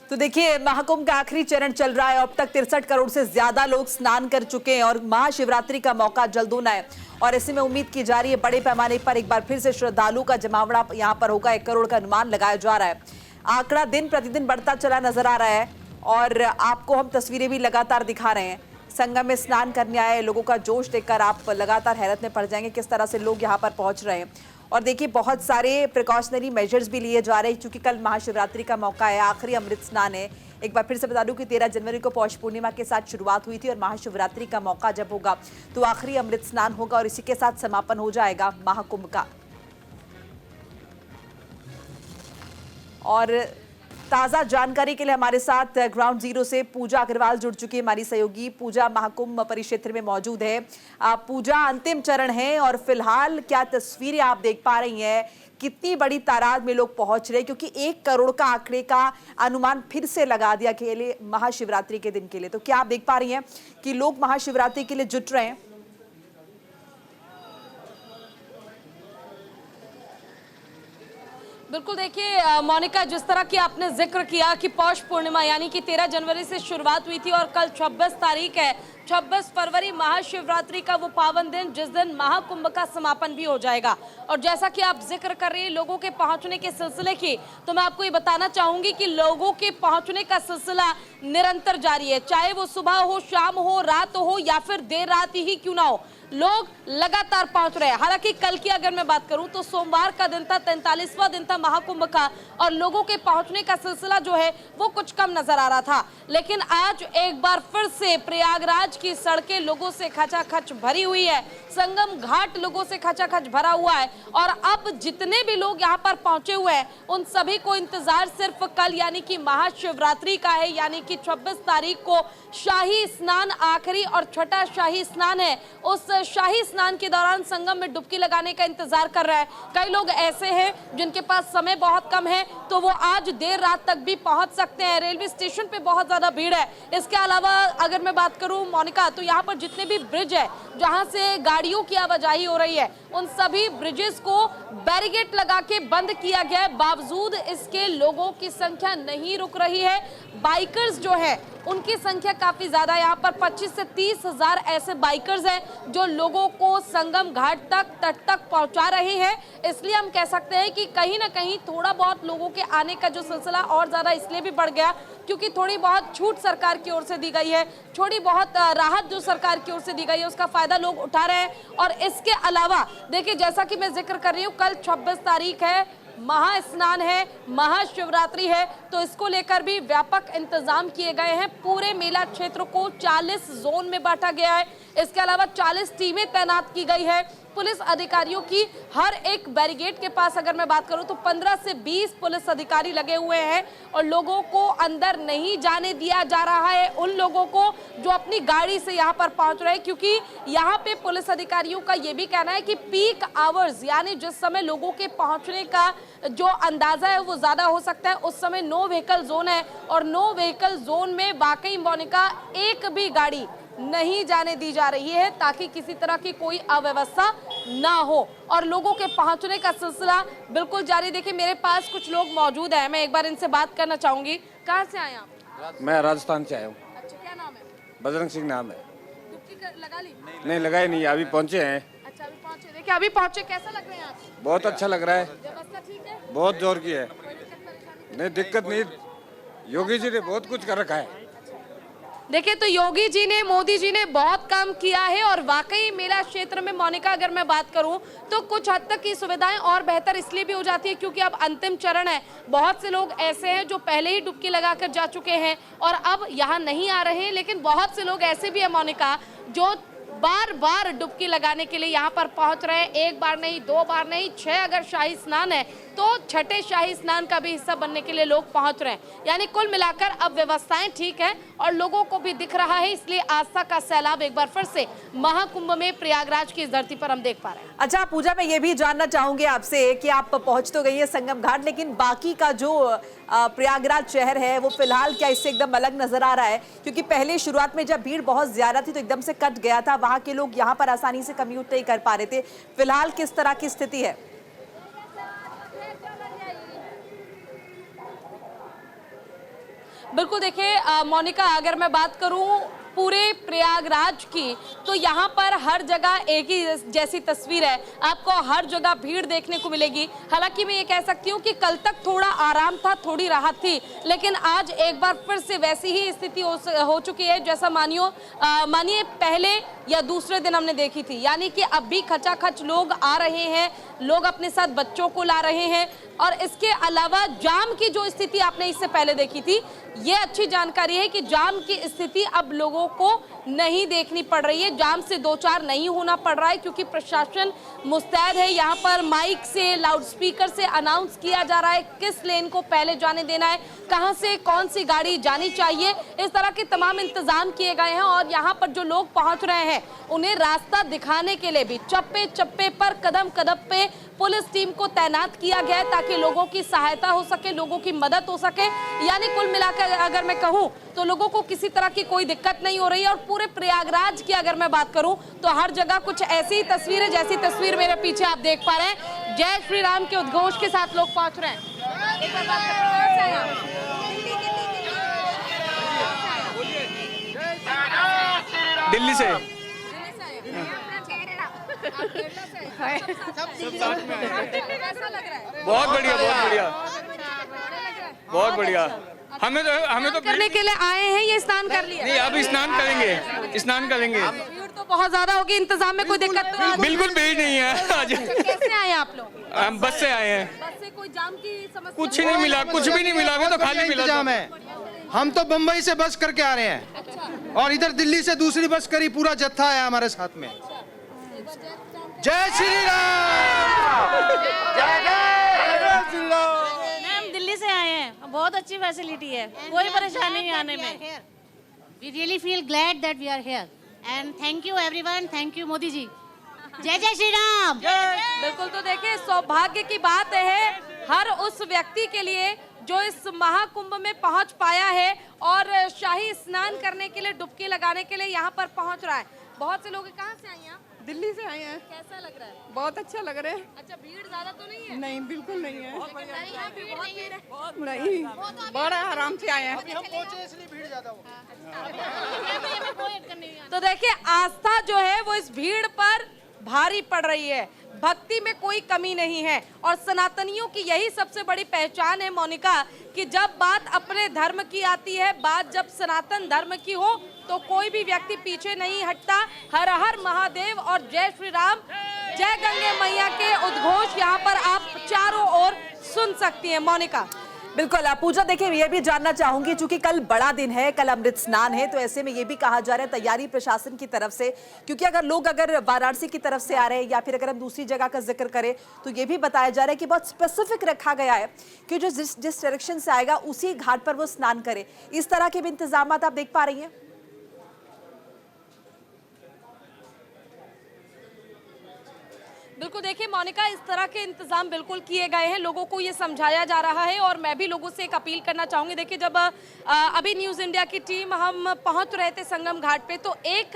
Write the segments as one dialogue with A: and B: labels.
A: तो देखिए, महाकुंभ का आखिरी चरण चल रहा है। अब तक 63 करोड़ से ज्यादा लोग स्नान कर चुके हैं और महाशिवरात्रि का मौका जल्द होना है। और ऐसे में उम्मीद की जा रही है बड़े पैमाने पर एक बार फिर से श्रद्धालु का जमावड़ा यहां पर होगा। 1 करोड़ का अनुमान लगाया जा रहा है। आंकड़ा दिन प्रतिदिन बढ़ता चला नजर आ रहा है और आपको हम तस्वीरें भी लगातार दिखा रहे हैं। संगम में स्नान करने आए लोगों का जोश देखकर आप लगातार हैरत में पड़ जाएंगे किस तरह से लोग यहाँ पर पहुंच रहे हैं। और देखिए, बहुत सारे प्रिकॉशनरी मेजर्स भी लिए जा रहे हैं क्योंकि कल महाशिवरात्रि का मौका है, आखिरी अमृत स्नान है। एक बार फिर से बता दूं कि 13 जनवरी को पौष पूर्णिमा के साथ शुरुआत हुई थी और महाशिवरात्रि का मौका जब होगा तो आखिरी अमृत स्नान होगा और इसी के साथ समापन हो जाएगा महाकुंभ का। और ताजा जानकारी के लिए हमारे साथ ग्राउंड जीरो से पूजा अग्रवाल जुड़ चुकी है, हमारी सहयोगी। पूजा, महाकुंभ परिक्षेत्र में मौजूद है। पूजा, अंतिम चरण है और फिलहाल क्या तस्वीरें आप देख पा रही हैं? कितनी बड़ी तादाद में लोग पहुंच रहे हैं? क्योंकि 1 करोड़ का आंकड़े का अनुमान फिर से लगा दिया के लिए महाशिवरात्रि के दिन के लिए। तो क्या आप देख पा रही हैं कि लोग महाशिवरात्रि के लिए जुट रहे हैं?
B: बिल्कुल, देखिए मोनिका, जिस तरह की आपने जिक्र किया कि पौष पूर्णिमा यानी कि 13 जनवरी से शुरुआत हुई थी और कल 26 तारीख है, 26 फरवरी महाशिवरात्रि का वो पावन दिन जिस दिन महाकुंभ का समापन भी हो जाएगा। और जैसा कि आप जिक्र कर रही हैं लोगों के पहुंचने के सिलसिले की, तो मैं आपको ये बताना चाहूंगी कि लोगों के पहुंचने का सिलसिला निरंतर जारी है। चाहे वो सुबह हो, शाम हो, रात हो या फिर देर रात ही क्यों ना हो, लोग लगातार पहुंच रहे हैं। हालांकि कल की अगर मैं बात करूं तो सोमवार का दिन था, 43वां दिन था महाकुंभ का और लोगों के पहुंचने का सिलसिला जो है वो कुछ कम नजर आ रहा था। लेकिन आज एक बार फिर से प्रयागराज की सड़कें लोगों से खचाखच भरी हुई है, संगम घाट लोगों से खचाखच भरा हुआ है और अब जितने भी लोग यहाँ पर पहुंचे हुए हैं उन सभी को इंतजार सिर्फ कल यानी कि महाशिवरात्रि का है। यानी कि 26 तारीख को शाही स्नान आखिरी और छठा शाही स्नान है। उस शाही स्नान के दौरान संगम में डुबकी लगाने का इंतजार कर रहा है। कई लोग ऐसे हैं जिनके पास समय बहुत कम है तो वो आज देर रात तक भी पहुंच सकते हैं। रेलवे स्टेशन पे बहुत ज्यादा भीड़ है। इसके अलावा अगर मैं बात करूं मोनिका, तो यहाँ पर जितने भी ब्रिज है जहां से गाड़ियों की आवाजाही हो रही है उन सभी ब्रिजेस को बैरिकेड लगा के बंद किया गया है। बावजूद इसके लोगों की संख्या नहीं रुक रही है। बाइकर्स जो है उनकी संख्या काफी ज्यादा, यहाँ पर 25 से 30 हजार ऐसे बाइकर्स हैं जो लोगों को संगम घाट तक, तट तक पहुंचा रहे हैं। इसलिए हम कह सकते हैं कि कहीं ना कहीं थोड़ा बहुत लोगों के आने का जो सिलसिला और ज्यादा इसलिए भी बढ़ गया क्योंकि थोड़ी बहुत छूट सरकार की ओर से दी गई है, थोड़ी बहुत राहत जो सरकार की ओर से दी गई है उसका फायदा लोग उठा रहे हैं। और इसके अलावा देखिए, जैसा कि मैं जिक्र कर रही हूँ, कल 26 तारीख है, महास्नान है, महाशिवरात्रि है, तो इसको लेकर भी व्यापक इंतजाम किए गए हैं। पूरे मेला क्षेत्र को 40 जोन में बांटा गया है। इसके अलावा 40 टीमें तैनात की गई है। पुलिस अधिकारियों की हर एक बैरिकेड के पास अगर मैं बात करूं तो 15 से 20 पुलिस अधिकारी लगे हुए हैं और लोगों को अंदर नहीं जाने दिया जा रहा है, उन लोगों को जो अपनी गाड़ी से यहां पर पहुंच रहे हैं। क्योंकि यहां पे पुलिस अधिकारियों का ये भी कहना है कि पीक आवर्स यानी जिस समय लोगों के पहुंचने का जो अंदाजा है वो ज्यादा हो सकता है, उस समय नो व्हीकल जोन है और नो व्हीकल जोन में वाकई मोनिका एक भी गाड़ी नहीं जाने दी जा रही है ताकि किसी तरह की कोई अव्यवस्था ना हो और लोगों के पहुंचने का सिलसिला बिल्कुल जारी। देखिए, मेरे पास कुछ लोग मौजूद हैं, मैं एक बार इनसे बात करना चाहूंगी। कहाँ से आए आप?
C: मैं राजस्थान से आया हूँ।
B: अच्छा, क्या नाम है?
C: बजरंग सिंह नाम है।
B: डुबकी लगा ली?
C: नहीं लगाई नहीं, अभी पहुँचे हैं।
B: अच्छा, अभी पहुंचे। देखिए, अभी पहुंचे, कैसा लग रहे हैं आप?
C: बहुत अच्छा लग रहा है,
B: व्यवस्था ठीक है?
C: बहुत जोर की है।
B: कोई दिक्कत परेशानी?
C: नहीं, दिक्कत नहीं, योगी जी ने बहुत कुछ कर रखा है।
B: देखिए, तो योगी जी ने, मोदी जी ने बहुत काम किया है और वाकई मेला क्षेत्र में मोनिका अगर मैं बात करूं तो कुछ हद तक की सुविधाएं और बेहतर इसलिए भी हो जाती है क्योंकि अब अंतिम चरण है। बहुत से लोग ऐसे हैं जो पहले ही डुबकी लगाकर जा चुके हैं और अब यहाँ नहीं आ रहे हैं, लेकिन बहुत से लोग ऐसे भी है मोनिका जो बार बार डुबकी लगाने के लिए यहाँ पर पहुंच रहे हैं। एक बार नहीं, 2 बार नहीं, 6 अगर शाही स्नान है तो छठे शाही स्नान का भी हिस्सा बनने के लिए लोग पहुंच रहे हैं। यानी कुल मिलाकर अब व्यवस्थाएं ठीक है और लोगों को भी दिख रहा है, इसलिए आस्था का सैलाब एक बार फिर से महाकुंभ में प्रयागराज की इस धरती पर हम देख पा रहे हैं।
A: अच्छा पूजा, मैं ये भी जानना चाहूंगी आपसे कि आप पहुंच तो गई है संगम घाट, लेकिन बाकी का जो प्रयागराज शहर है वो फिलहाल क्या इससे एकदम अलग नजर आ रहा है? क्योंकि पहले शुरुआत में जब भीड़ बहुत ज्यादा थी तो एकदम से कट गया था, वहां के लोग यहाँ पर आसानी से कम्यूट नहीं कर पा रहे थे। फिलहाल किस तरह की स्थिति है?
B: बिल्कुल देखिए मोनिका, अगर मैं बात करूं पूरे प्रयागराज की, तो यहाँ पर हर जगह एक ही जैसी तस्वीर है। आपको हर जगह भीड़ देखने को मिलेगी। हालांकि मैं ये कह सकती हूँ कि कल तक थोड़ा आराम था, थोड़ी राहत थी, लेकिन आज एक बार फिर से वैसी ही स्थिति हो चुकी है जैसा मानिए पहले या दूसरे दिन हमने देखी थी। यानी कि अब भी खचाखच लोग आ रहे हैं, लोग अपने साथ बच्चों को ला रहे हैं, और इसके अलावा जाम की जो स्थिति आपने इससे पहले देखी थी, ये अच्छी जानकारी है कि जाम की स्थिति अब लोगों को नहीं देखनी पड़ रही है। जाम से दो चार नहीं होना पड़ रहा है, क्योंकि प्रशासन मुस्तैद है। यहाँ पर माइक से, लाउडस्पीकर से अनाउंस किया जा रहा है किस लेन को पहले जाने देना है, कहां से कौन सी गाड़ी जानी चाहिए। इस तरह के तमाम इंतजाम किए गए हैं, और यहाँ पर जो लोग पहुंच रहे हैं उन्हें रास्ता दिखाने के लिए भी चप्पे चप्पे पर, कदम कदम पे पुलिस टीम को तैनात किया गया है, ताकि लोगों की सहायता हो सके, लोगों की मदद हो सके। यानी कुल मिलाकर अगर मैं कहूं तो लोगों को किसी तरह की कोई दिक्कत नहीं हो रही है। और पूरे प्रयागराज की अगर मैं बात करूं तो हर जगह कुछ ऐसी ही तस्वीर है, जैसी तस्वीर मेरे पीछे आप देख पा रहे हैं। जय श्री राम के उद्घोष के साथ लोग पहुंच रहे हैं। एक बार बात करें,
D: दिल्ली से। बहुत बढ़िया, बहुत बढ़िया, बहुत बढ़िया। हमें तो
B: करने के लिए आए हैं, ये स्नान कर लिया?
D: नहीं, अब स्नान करेंगे, स्नान करेंगे।
B: भीड़ तो बहुत ज्यादा होगी, इंतजाम में कोई दिक्कत तो नहीं?
D: बिल्कुल भीड़ नहीं है आज।
B: कैसे आए आप लोग?
D: हम बस से आए हैं।
B: बस से कोई जाम की समस्या?
D: कुछ नहीं मिला, कुछ भी नहीं मिला, हमें तो खाली मिला।
E: इंतजाम है। हम तो बम्बई से बस करके आ रहे हैं, और इधर दिल्ली से दूसरी बस करी, पूरा जत्था है हमारे साथ में। जय श्री राम।
F: मैम दिल्ली से आए हैं, बहुत अच्छी फैसिलिटी है, कोई परेशानी नहीं आने में।
G: We really feel glad that we are here and thank you everyone, thank you Modi ji. जय जय श्री राम।
B: बिल्कुल, तो देखिए सौभाग्य की बात है हर उस व्यक्ति के लिए जो इस महाकुंभ में पहुंच पाया है और शाही स्नान करने के लिए, डुबकी लगाने के लिए यहाँ पर पहुंच रहा है। बहुत से लोग कहाँ से आए हैं आप?
H: दिल्ली से आए हैं।
B: कैसा लग रहा है?
H: बहुत अच्छा लग रहा है।
B: अच्छा, भीड़ ज्यादा तो नहीं है?
H: नहीं, बिल्कुल नहीं है।
B: बहुत भीड़ है।
H: नहीं, बड़ा आराम से आए हैं।
E: हम पहुंचे इसलिए भीड़ ज्यादा हो।
B: तो देखिए आस्था जो है वो इस भीड़ पर भारी पड़ रही है, भक्ति में कोई कमी नहीं है। और सनातनियों की यही सबसे बड़ी पहचान है मोनिका, कि जब बात अपने धर्म की आती है, बात जब सनातन धर्म की हो, तो कोई भी व्यक्ति पीछे नहीं हटता। हर हर महादेव और जय श्री राम, जय गंगे मैया के उद्घोष यहाँ पर आप चारों ओर सुन सकती हैं। मोनिका,
A: बिल्कुल। पूजा, देखिए ये भी जानना चाहूंगी, चूंकि कल बड़ा दिन है, कल अमृत स्नान है, तो ऐसे में ये भी कहा जा रहा है तैयारी प्रशासन की तरफ से, क्योंकि अगर वाराणसी की तरफ से आ रहे हैं या फिर अगर हम दूसरी जगह का जिक्र करें तो ये भी बताया जा रहा है कि बहुत स्पेसिफिक रखा गया है कि जो जिस डायरेक्शन से आएगा उसी घाट पर वो स्नान करे। इस तरह के भी इंतजाम आप देख पा रही हैं?
B: बिल्कुल देखिए मोनिका, इस तरह के इंतजाम बिल्कुल किए गए हैं, लोगों को ये समझाया जा रहा है। और मैं भी लोगों से एक अपील करना चाहूंगी। देखिए जब अभी न्यूज़ इंडिया की टीम हम पहुंच रहे थे संगम घाट पे, तो एक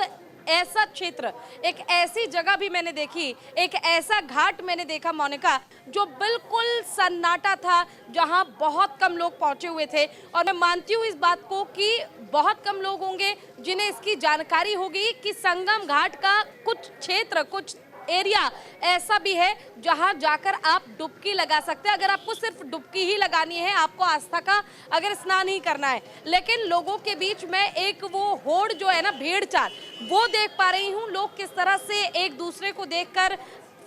B: ऐसा क्षेत्र, एक ऐसी जगह भी मैंने देखी, एक ऐसा घाट मैंने देखा मोनिका, जो बिल्कुल सन्नाटा था, जहां बहुत कम लोग पहुंचे हुए थे। और मैं मानती हूं इस बात को कि बहुत कम लोग होंगे जिन्हें इसकी जानकारी होगी कि संगम घाट का कुछ क्षेत्र, कुछ एरिया ऐसा भी है जहां जाकर आप डुबकी लगा सकते हैं। अगर आपको सिर्फ डुबकी ही लगानी है, आपको आस्था का अगर स्नान ही करना है, लेकिन लोगों के बीच में एक वो होड़ जो है ना, भेड़ चाल, वो देख पा रही हूँ। लोग किस तरह से एक दूसरे को देखकर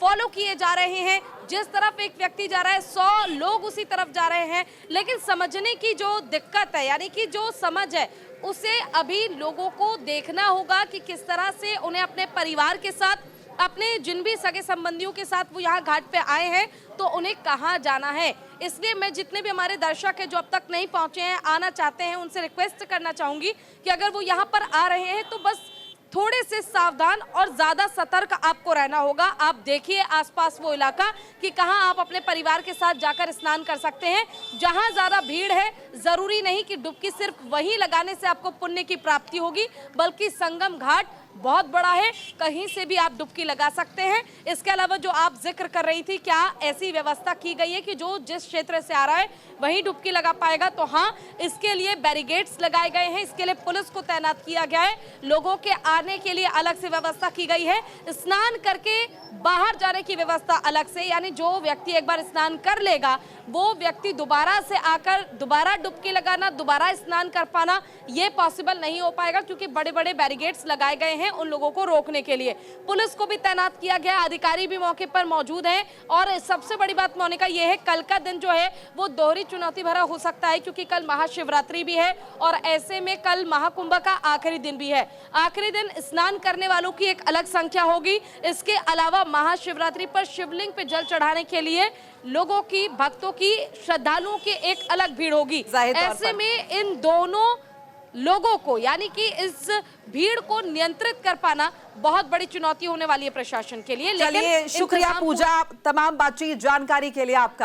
B: फॉलो किए जा रहे हैं। जिस तरफ एक व्यक्ति जा रहा है 100 लोग उसी तरफ जा रहे हैं। लेकिन समझने की जो दिक्कत है, यानी कि जो समझ है, उसे अभी लोगों को देखना होगा कि किस तरह से उन्हें अपने परिवार के साथ, अपने जिन भी सगे संबंधियों के साथ वो यहाँ घाट पे आए हैं, तो उन्हें कहाँ जाना है। इसलिए मैं जितने भी हमारे दर्शक हैं जो अब तक नहीं पहुँचे हैं, आना चाहते हैं, उनसे रिक्वेस्ट करना चाहूँगी कि अगर वो यहाँ पर आ रहे हैं तो बस थोड़े से सावधान और ज़्यादा सतर्क आपको रहना होगा। आप देखिए आसपास वो इलाका कि कहाँ आप अपने परिवार के साथ जाकर स्नान कर सकते हैं। जहाँ ज़्यादा भीड़ है, ज़रूरी नहीं कि डुबकी सिर्फ वहीं लगाने से आपको पुण्य की प्राप्ति होगी, बल्कि संगम घाट बहुत बड़ा है, कहीं से भी आप डुबकी लगा सकते हैं। इसके अलावा जो आप जिक्र कर रही थी, क्या ऐसी व्यवस्था की गई है कि जो जिस क्षेत्र से आ रहा है वहीं डुबकी लगा पाएगा? तो हाँ, इसके लिए बैरिकेड्स लगाए गए हैं, इसके लिए पुलिस को तैनात किया गया है, लोगों के आने के लिए अलग से व्यवस्था की गई है, स्नान करके बाहर जाने की व्यवस्था अलग से, यानी जो व्यक्ति एक बार स्नान कर लेगा वो व्यक्ति दोबारा से आकर दोबारा डुबकी लगाना, दोबारा स्नान कर पाना, ये पॉसिबल नहीं हो पाएगा, क्योंकि बड़े बड़े बैरिकेड्स लगाए गए हैं उन लोगों को रोकने के लिए। पुलिस को भी तैनात किया गया, अधिकारी भी मौके पर मौजूद हैं। और सबसे बड़ी बात मोनिका ये है, कल का दिन जो है वो दोहरी चुनौती भरा हो सकता है, क्योंकि कल महाशिवरात्रि भी है और ऐसे में कल महाकुंभ का आखिरी दिन भी है। आखिरी दिन स्नान करने वालों की एक अलग संख्या होगी। इसके अलावा महाशिवरात्रि पर शिवलिंग पे जल चढ़ाने के लिए लोगों की, भक्तों की, श्रद्धालुओं की एक अलग भीड़ होगी। ऐसे में इन दोनों लोगों को, यानी कि इस भीड़ को नियंत्रित कर पाना बहुत बड़ी चुनौती होने वाली है प्रशासन के लिए।
A: चलिए, शुक्रिया पूजा, तमाम बातचीत जानकारी के लिए आपका।